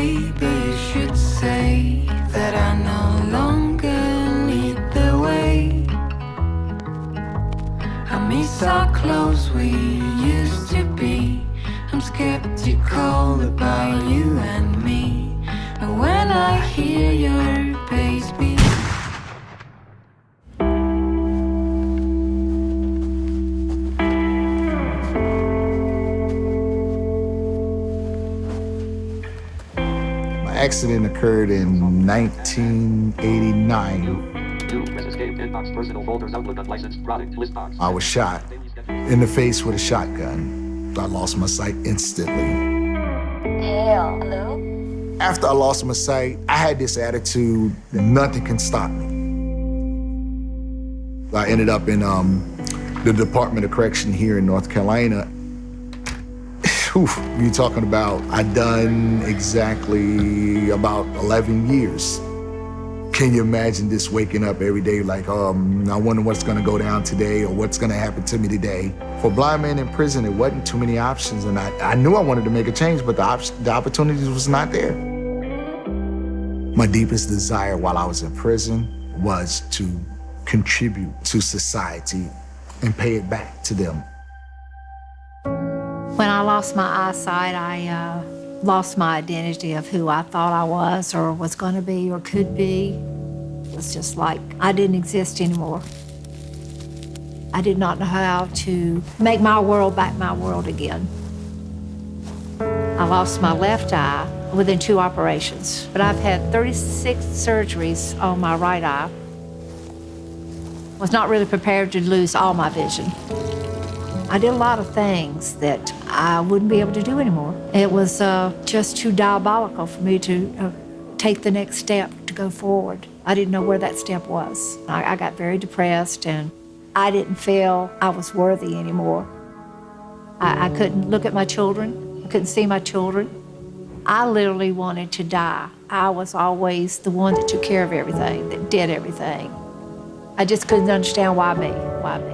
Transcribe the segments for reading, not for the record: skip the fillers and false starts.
maybe you should say that I no longer need the way. I miss how close we used to be. I'm skeptical about you and me. And when I hear your bass beat, accident occurred in 1989. I was shot in the face with a shotgun. I lost my sight instantly. Hello? After I lost my sight, I had this attitude that nothing can stop me. I ended up in the Department of Correction here in North Carolina. You're talking about, I done exactly about 11 years. Can you imagine just waking up every day like, I wonder what's gonna go down today or what's gonna happen to me today? For a blind man in prison, there wasn't too many options, and I knew I wanted to make a change, but the opportunities was not there. My deepest desire while I was in prison was to contribute to society and pay it back to them. When I lost my eyesight, I lost my identity of who I thought I was or was going to be or could be. It was just like I didn't exist anymore. I did not know how to make my world back my world again. I lost my left eye within 2 operations, but I've had 36 surgeries on my right eye. Was not really prepared to lose all my vision. I did a lot of things that I wouldn't be able to do anymore. It was just too diabolical for me to take the next step to go forward. I didn't know where that step was. I got very depressed, and I didn't feel I was worthy anymore. I couldn't look at my children. I couldn't see my children. I literally wanted to die. I was always the one that took care of everything, that did everything. I just couldn't understand why me, why me.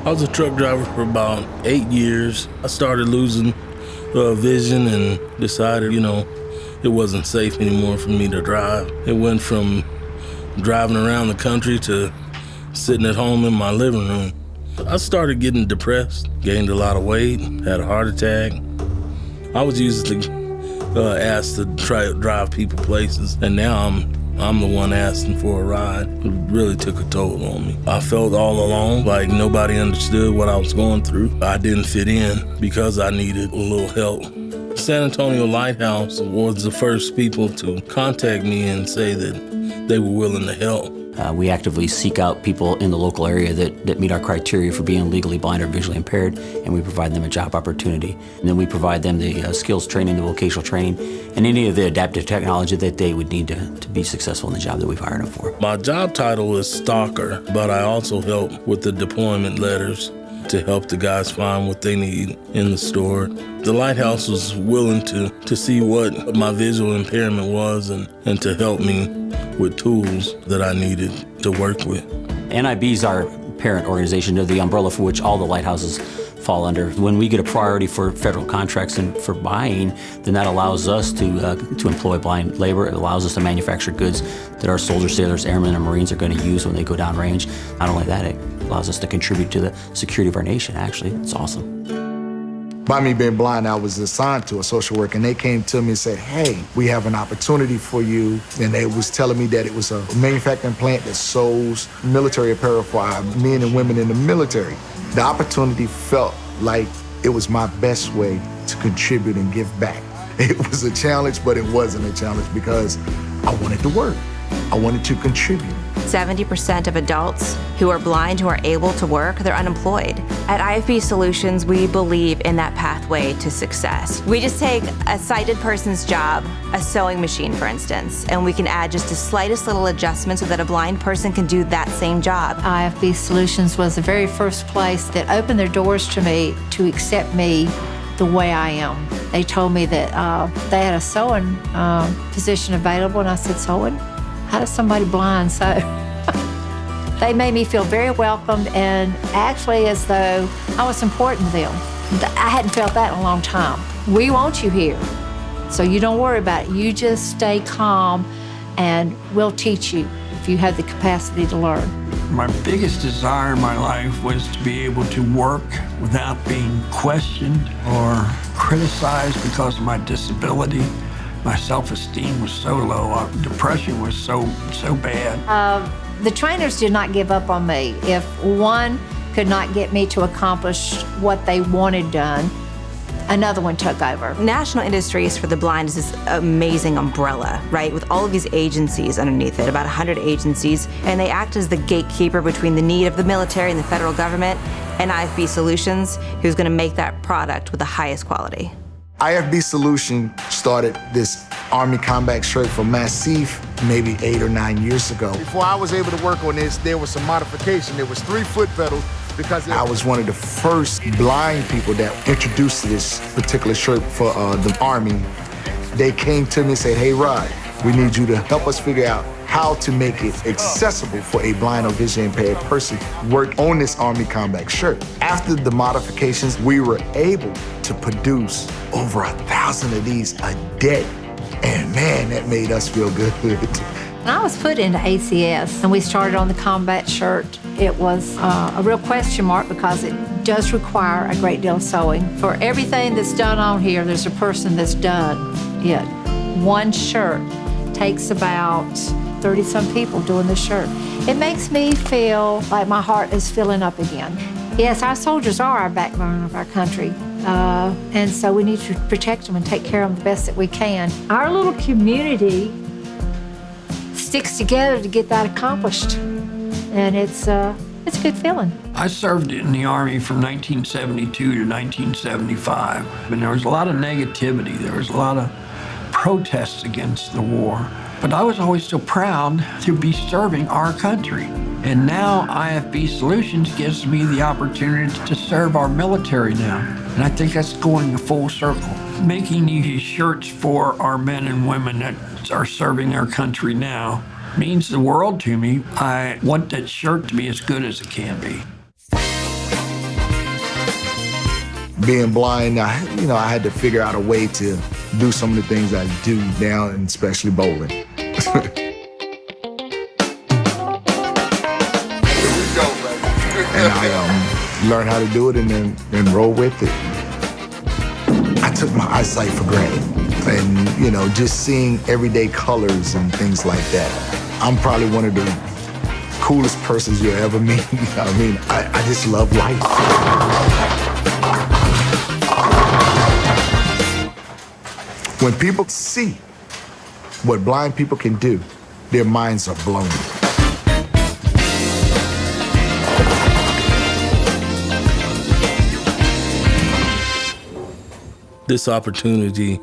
I was a truck driver for about 8 years. I started losing vision and decided, it wasn't safe anymore for me to drive. It went from driving around the country to sitting at home in my living room. I started getting depressed, gained a lot of weight, had a heart attack. I was usually asked to try to drive people places, and now I'm the one asking for a ride. It really took a toll on me. I felt all alone, like nobody understood what I was going through. I didn't fit in because I needed a little help. San Antonio Lighthouse was the first people to contact me and say that they were willing to help. We actively seek out people in the local area that meet our criteria for being legally blind or visually impaired, and we provide them a job opportunity. And then we provide them the skills training, the vocational training, and any of the adaptive technology that they would need to be successful in the job that we've hired them for. My job title is stalker, but I also help with the deployment letters to help the guys find what they need in the store. The Lighthouse was willing to see what my visual impairment was and to help me with tools that I needed to work with. NIB is our parent organization, the umbrella for which all the lighthouses fall under. When we get a priority for federal contracts and for buying, then that allows us to employ blind labor. It allows us to manufacture goods that our soldiers, sailors, airmen, and Marines are going to use when they go downrange. Not only that, it allows us to contribute to the security of our nation, actually. It's awesome. By me being blind, I was assigned to a social worker, and they came to me and said, hey, we have an opportunity for you. And they was telling me that it was a manufacturing plant that sews military apparel for our men and women in the military. The opportunity felt like it was my best way to contribute and give back. It was a challenge, but it wasn't a challenge because I wanted to work. I wanted to contribute. 70% of adults who are blind who are able to work, they're unemployed. At IFB Solutions, we believe in that pathway to success. We just take a sighted person's job, a sewing machine, for instance, and we can add just the slightest little adjustment so that a blind person can do that same job. IFB Solutions was the very first place that opened their doors to me to accept me the way I am. They told me that they had a sewing position available, and I said, sewing? How does somebody blind sew? They made me feel very welcomed and actually as though I was important to them. I hadn't felt that in a long time. We want you here, so you don't worry about it. You just stay calm, and we'll teach you if you have the capacity to learn. My biggest desire in my life was to be able to work without being questioned or criticized because of my disability. My self-esteem was so low. Depression was so bad. The trainers did not give up on me. If one could not get me to accomplish what they wanted done, another one took over. National Industries for the Blind is this amazing umbrella, right? With all of these agencies underneath it, about 100 agencies, and they act as the gatekeeper between the need of the military and the federal government and IFB Solutions, who's gonna make that product with the highest quality. IFB Solution started this Army combat shirt for Massif maybe 8 or 9 years ago. Before I was able to work on this, there was some modification. There was 3 foot pedals because I was one of the first blind people that introduced this particular shirt for the Army. They came to me and said, "Hey, Rod, we need you to help us figure out how to make it accessible for a blind or vision impaired person." Worked on this Army combat shirt. After the modifications, we were able to produce over 1,000 of these a day. And man, that made us feel good. And I was put into ACS, and we started on the combat shirt. It was a real question mark because it does require a great deal of sewing. For everything that's done on here, there's a person that's done it. One shirt takes about 30-some people doing this shirt. It makes me feel like my heart is filling up again. Yes, our soldiers are our backbone of our country. And so we need to protect them and take care of them the best that we can. Our little community sticks together to get that accomplished. And it's a good feeling. I served in the Army from 1972 to 1975, and there was a lot of negativity. There was a lot of protests against the war. But I was always so proud to be serving our country. And now IFB Solutions gives me the opportunity to serve our military now. And I think that's going full circle. Making these shirts for our men and women that are serving our country now means the world to me. I want that shirt to be as good as it can be. Being blind, I had to figure out a way to do some of the things I do now, and especially bowling. Here we go, baby. And I learned how to do it and then roll with it. I took my eyesight for granted. And, just seeing everyday colors and things like that. I'm probably one of the coolest persons you'll ever meet. I just love life. When people see what blind people can do, their minds are blown. This opportunity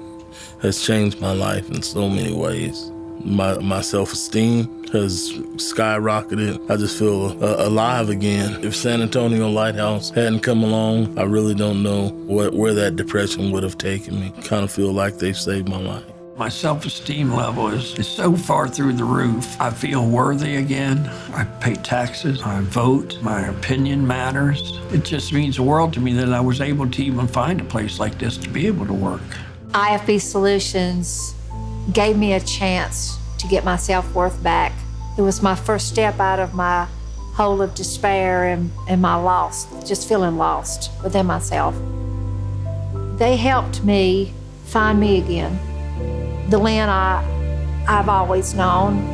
has changed my life in so many ways. My self-esteem has skyrocketed. I just feel alive again. If San Antonio Lighthouse hadn't come along, I really don't know where that depression would have taken me. Kind of feel like they've saved my life. My self-esteem level is so far through the roof. I feel worthy again. I pay taxes, I vote, my opinion matters. It just means the world to me that I was able to even find a place like this to be able to work. IFB Solutions gave me a chance to get my self-worth back. It was my first step out of my hole of despair and my loss, just feeling lost within myself. They helped me find me again, the Lynn I've always known.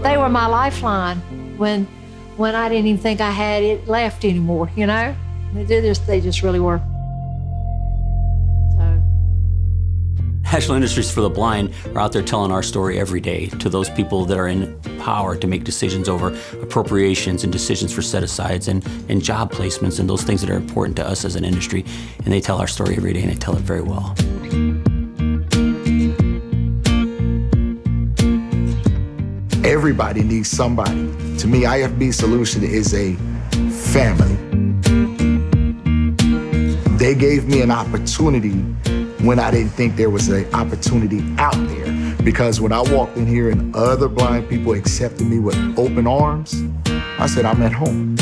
They were my lifeline when I didn't even think I had it left anymore, They just really were. National Industries for the Blind are out there telling our story every day to those people that are in power to make decisions over appropriations and decisions for set-asides and job placements and those things that are important to us as an industry. And they tell our story every day, and they tell it very well. Everybody needs somebody. To me, IFB Solution is a family. They gave me an opportunity when I didn't think there was an opportunity out there. Because when I walked in here and other blind people accepted me with open arms, I said, I'm at home.